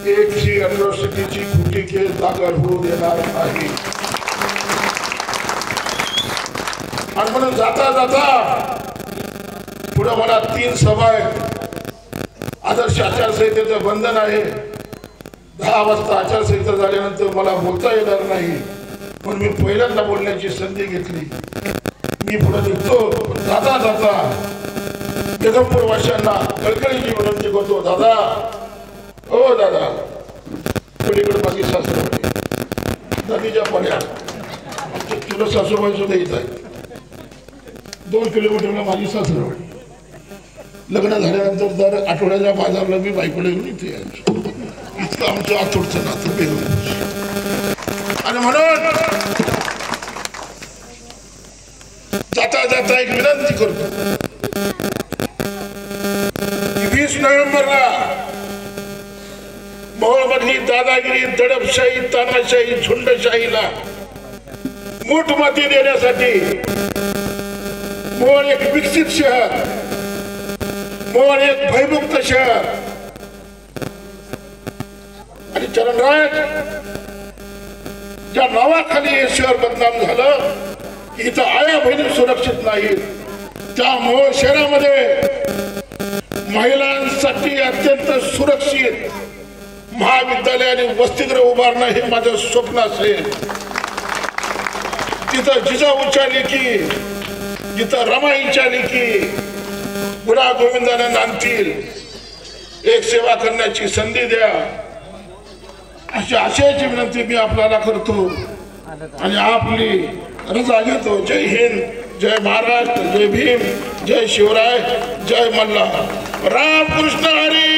एकही अट्रॉसिटीची खोटी केस दाखल होऊ देणार नाही. आणि म्हणून जाता जाता पुढे मला 3 सभा आहेत. आदर्श आचारसंहितेचं बंधन आहे. 10 वाजता आचारसंहिता झाल्यानंतर मला बोलता येणार नाही, पण मी पहिल्यांदा बोलण्याची संधी घेतली. मी पुढे निघतो. जाता जाता बेगमपूर वाशांना कळकळीची विनंती करतो, दादा ओ दादा, पलीकडे माझी सासरवाडी नदीच्या पाण्यात आमच्या तुला सासूबाई सुद्धा येत आहे. 2 किलोमीटरला माझी सासरवाडी. लग्न झाल्यानंतर दर आठवड्याच्या बाजारला मी बायकोला येऊन इथे यायचो. इतकं आमचं आतुरचं नातं बेगमपूरशी. आणि म्हणून जाता जाता एक विनंती करतो. 20 नोव्हेंबरला मोहोळमधली दादागिरी, दडपशाही, तानाशाही, झुंडशाहीला मूठमाती देण्यासाठी मोहोळ एक विकसित शहर, मोहोळ एक भयमुक्त शहर. आणि चरणराज ज्या नावाखाली हे शहर बदनाम झालं, इथं आया बहिणी सुरक्षित नाहीत, त्या मोहोळ शहरामध्ये महिलांसाठी अत्यंत सुरक्षित महाविद्यालय आणि वसतिगृह उभारणं हे माझं स्वप्न असेल. तिथं जिजाऊच्या लेकी, जिथं रमाईच्या लेकी गुणा गोविंदाने नांदतील, एक सेवा करण्याची संधी द्या, अशी आशयाची विनंती मी आपल्याला करतो आणि आपली रजा घेतो. जय हिंद, जय महाराष्ट्र, जय भीम, जय शिवराय, जय मल्हार. रामकृष्ण हरी.